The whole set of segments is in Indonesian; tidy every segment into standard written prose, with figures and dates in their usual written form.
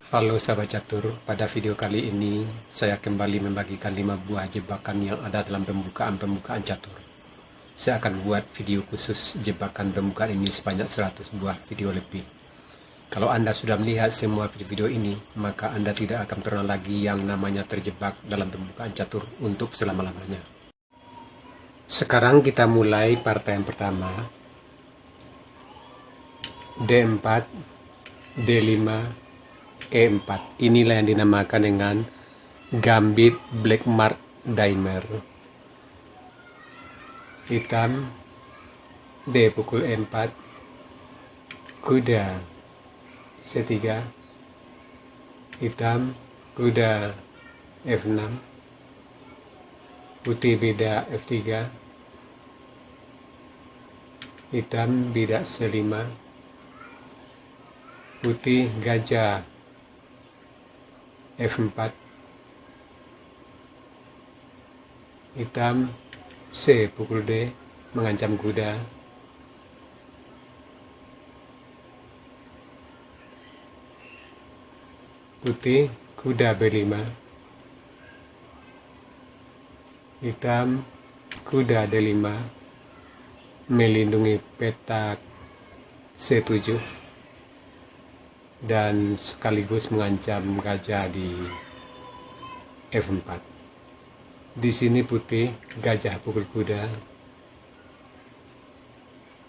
Halo sahabat catur, pada video kali ini saya kembali membagikan 5 buah jebakan yang ada dalam pembukaan catur. Saya akan buat video khusus jebakan pembukaan ini sebanyak 100 buah video lebih. Kalau Anda sudah melihat semua video ini, maka Anda tidak akan pernah lagi yang namanya terjebak dalam pembukaan catur untuk selama-lamanya. Sekarang kita mulai partai yang pertama. D4, D5, E4. Inilah yang dinamakan dengan Gambit Black Mark Dimer. Hitam D pukul E4, kuda C3, hitam kuda F6, putih bidak F3, hitam bidak C5, putih gajah F4, hitam C pukul D mengancam kuda, putih kuda B5, hitam kuda D5 melindungi petak C7 dan sekaligus mengancam gajah di F4. Di sini putih gajah pukul kuda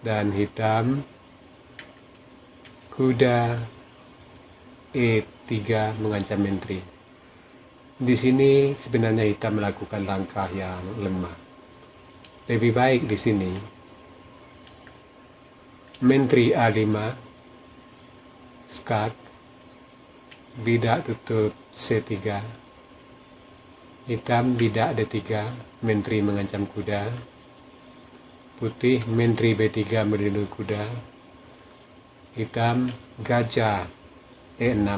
dan hitam kuda E3 mengancam menteri. Di sini sebenarnya hitam melakukan langkah yang lemah. Lebih baik di sini menteri A5, skak, bidak tutup C3, hitam bidak D3, menteri mengancam kuda, putih menteri B3 melindungi kuda, hitam gajah E6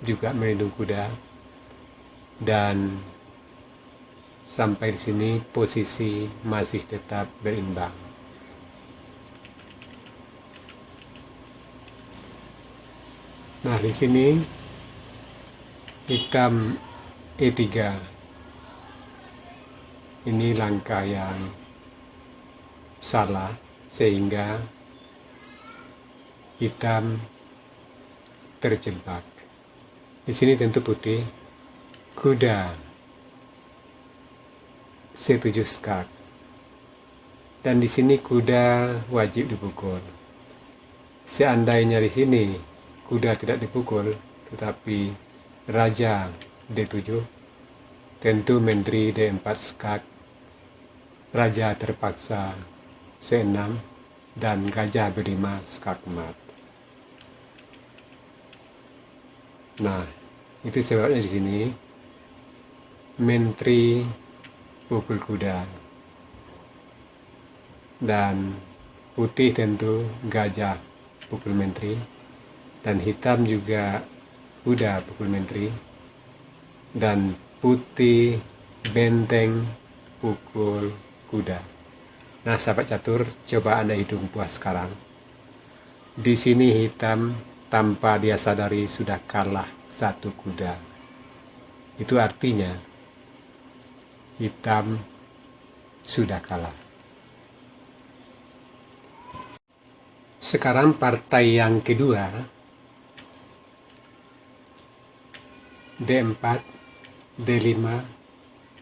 juga melindungi kuda, dan sampai di sini posisi masih tetap berimbang. Nah, di sini hitam E3. Ini langkah yang salah sehingga hitam terjebak. Di sini tentu putih kuda C7 skak. Dan di sini kuda wajib dipukul. Seandainya di sini kuda tidak dipukul, tetapi raja D7, tentu menteri D4 skak, raja terpaksa C6, dan gajah B5 skak mat. Nah, itu sebabnya di sini menteri pukul kuda dan putih tentu gajah pukul menteri, dan hitam juga kuda pukul menteri, dan putih benteng pukul kuda. Nah, sahabat catur, coba Anda hitung puas sekarang. Di sini hitam tanpa dia sadari sudah kalah satu kuda. Itu artinya hitam sudah kalah. Sekarang partai yang kedua, D4, D5,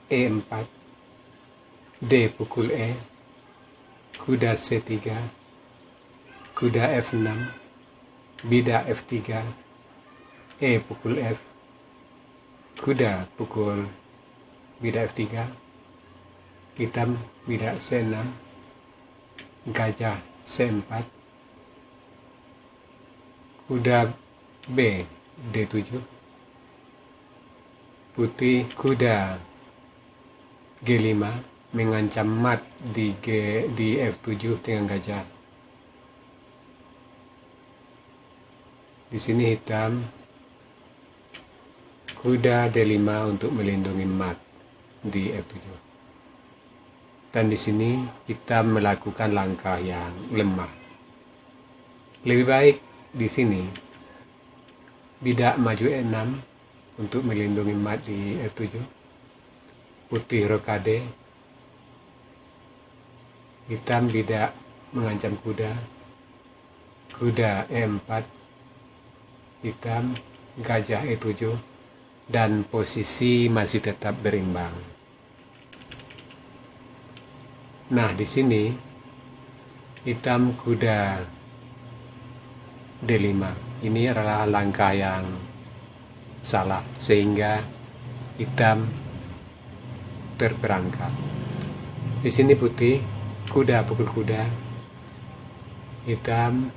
E4, D pukul E, kuda C3, kuda F6, bidak F3, E pukul F, kuda pukul bidak F3, hitam bidak C6, gajah C4, kuda B D7, putih kuda G5 mengancam mat di F7 dengan gajah. Di sini hitam kuda D5 untuk melindungi mat di F7. Dan di sini kita melakukan langkah yang lemah. Lebih baik di sini bidak maju E6 untuk melindungi mat di F7, putih rokade, hitam bidak mengancam kuda, kuda E4, hitam gajah E7, dan posisi masih tetap berimbang. Nah, di sini hitam kuda D5. Ini adalah langkah yang salah sehingga hitam terperangkap. Di sini putih kuda pukul kuda, hitam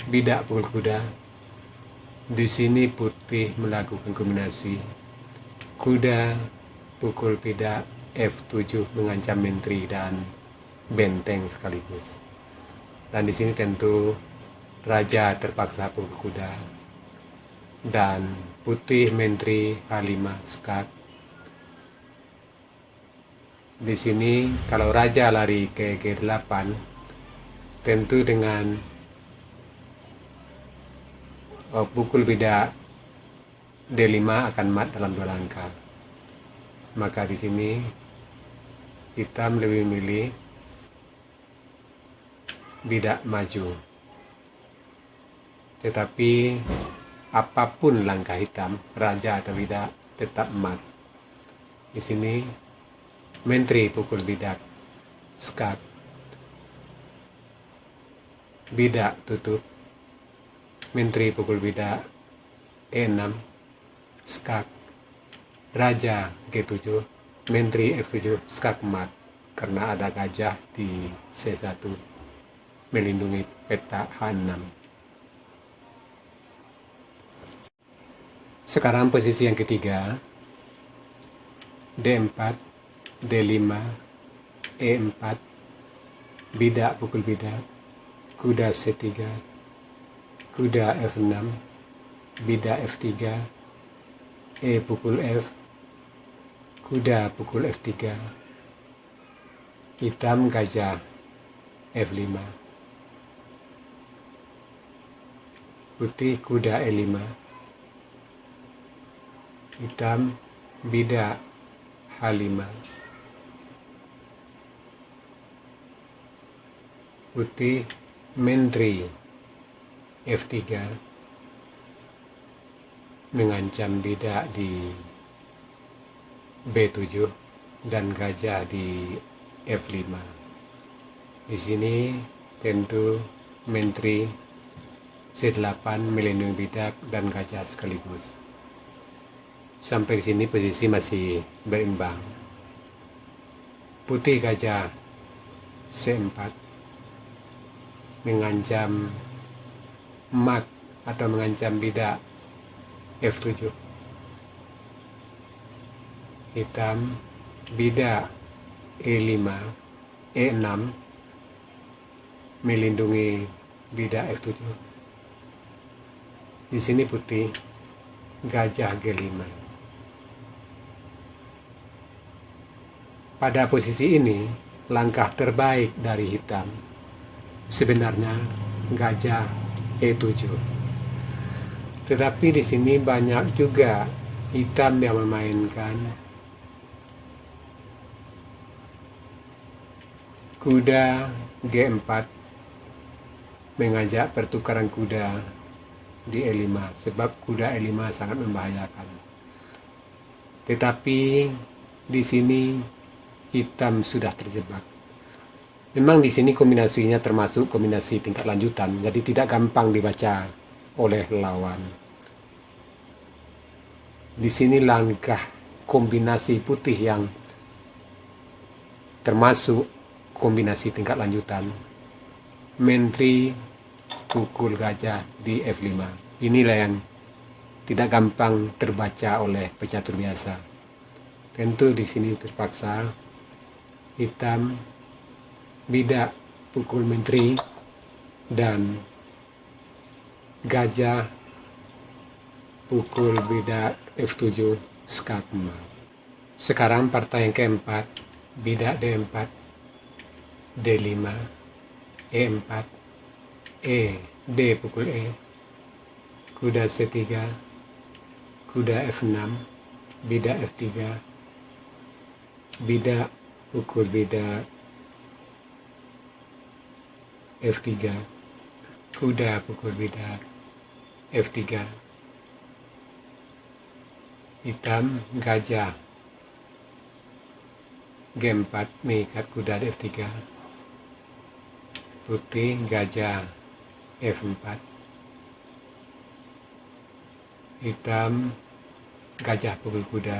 bidak pukul kuda. Di sini putih melakukan kombinasi kuda pukul bidak F7 mengancam menteri dan benteng sekaligus. Dan di sini tentu raja terpaksa pukul kuda dan putih menteri H5 skak. Di sini kalau raja lari ke G8, tentu dengan pukul bidak D5 akan mat dalam 2 langkah. Maka di sini hitam lebih memilih bidak maju. Tetapi apapun langkah hitam, raja atau bidak tetap mat. Di sini menteri pukul bidak skak, bidak tutup, menteri pukul bidak E6 skak, raja G7, menteri F7 skak mat karena ada gajah di C1 melindungi peta H6. Sekarang posisi yang ketiga, D4, D5, E4, bidak pukul bidak, kuda C3, kuda F6, bidak F3, E pukul F, kuda pukul F3, hitam gajah F5, putih kuda E5, hitam bidak H5, putih menteri F3 mengancam bidak di B7 dan gajah di F5. Di sini tentu menteri C8 melindungi bidak dan gajah sekaligus. Sampai di sini posisi masih berimbang. Putih gajah C4 mengancam mat atau mengancam bidak F7. Hitam bidak E5, E6 melindungi bidak F7. Di sini putih gajah G5. Pada posisi ini, langkah terbaik dari hitam sebenarnya gajah E7. Tetapi di sini banyak juga hitam yang memainkan kuda G4 mengajak pertukaran kuda di E5 sebab kuda E5 sangat membahayakan. Tetapi di sini hitam sudah terjebak. Memang di sini kombinasinya termasuk kombinasi tingkat lanjutan, jadi tidak gampang dibaca oleh lawan. Di sini langkah kombinasi putih yang termasuk kombinasi tingkat lanjutan. Menteri pukul gajah di F5. Inilah yang tidak gampang terbaca oleh pecatur biasa. Tentu di sini terpaksa hitam bidak pukul menteri dan gajah pukul bidak F7 skakma. Sekarang partai yang keempat, bidak D4, D5, E4, D pukul E, kuda C3, kuda F6, bidak F3, bidak pukul bidak F3, kuda pukul bidak F3, hitam gajah G4 mengikat kuda di F3, putih gajah F4, hitam gajah pukul kuda.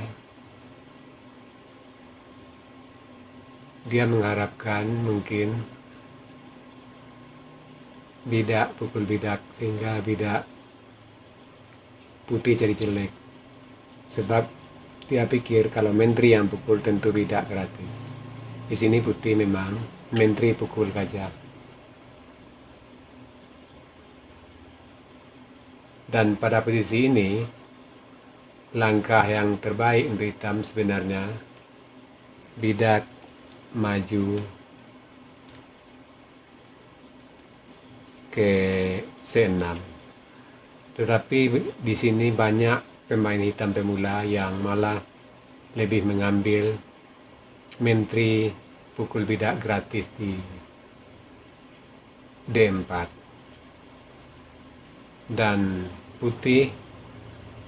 Dia mengharapkan mungkin bidak pukul bidak sehingga bidak putih jadi jelek, sebab dia pikir kalau menteri yang pukul tentu bidak gratis. Di sini putih memang menteri pukul gajah. Dan pada posisi ini, langkah yang terbaik untuk hitam sebenarnya bidak maju ke C6. Tetapi di sini banyak pemain hitam pemula yang malah lebih mengambil menteri pukul bidak gratis di D4. Dan putih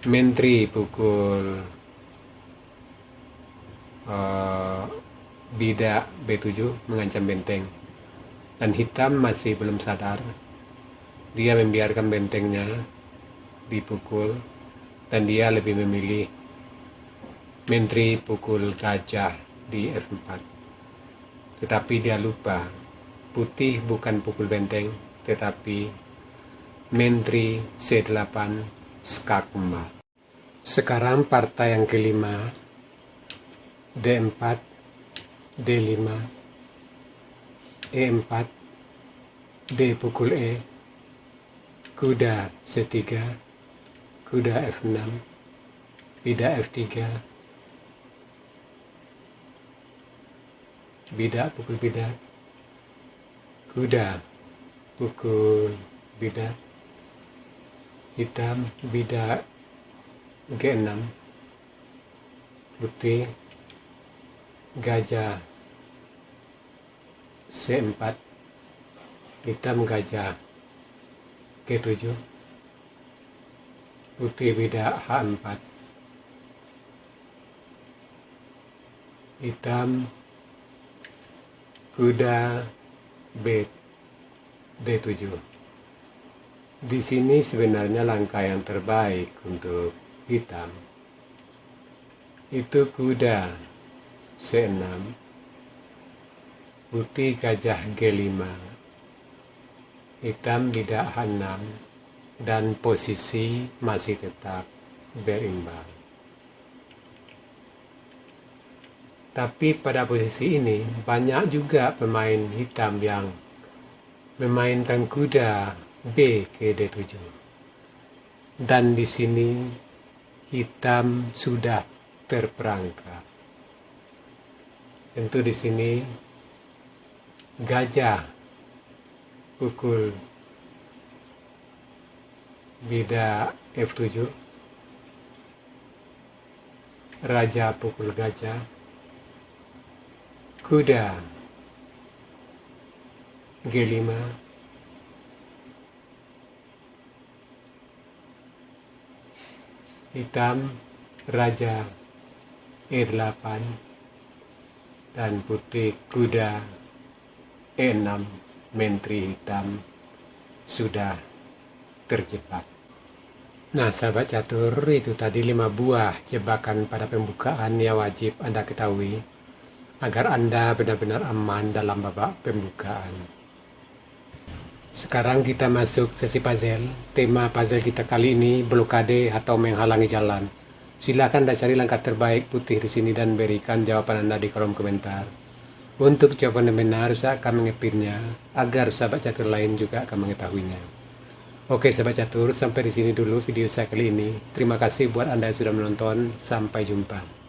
menteri pukul bidak B7 mengancam benteng, dan hitam masih belum sadar. Dia membiarkan bentengnya dipukul dan dia lebih memilih menteri pukul gajah di F4. Tetapi dia lupa putih bukan pukul benteng tetapi menteri C8 skak emas. Sekarang partai yang kelima, D4, D5, E4, D pukul E, kuda C3, kuda F6, bidak F3, bidak pukul bidak, kuda pukul bidak, hitam bidak G6, putih gajah C4, hitam gajah G7, putih bidak H4, hitam kuda D7. Di sini sebenarnya langkah yang terbaik untuk hitam itu kuda C6, putih gajah G5, hitam bidak H6, dan posisi masih tetap berimbang. Tapi pada posisi ini banyak juga pemain hitam yang memainkan kuda B ke D7. Dan di sini hitam sudah terperangkap. Tentu di sini gajah pukul bidak F7, raja pukul gajah, kuda G5, hitam raja E8, dan putih kuda E6. Menteri hitam sudah terjebak. Nah sahabat catur, itu tadi 5 buah jebakan pada pembukaan yang wajib Anda ketahui agar Anda benar-benar aman dalam babak pembukaan. Sekarang kita masuk sesi puzzle. Tema puzzle kita kali ini blokade atau menghalangi jalan. Silakan Anda cari langkah terbaik putih di sini dan berikan jawaban Anda di kolom komentar. Untuk jawaban yang benar, saya akan mengepinnya agar sahabat catur lain juga akan mengetahuinya. Oke sahabat catur, sampai di sini dulu video saya kali ini. Terima kasih buat Anda yang sudah menonton. Sampai jumpa.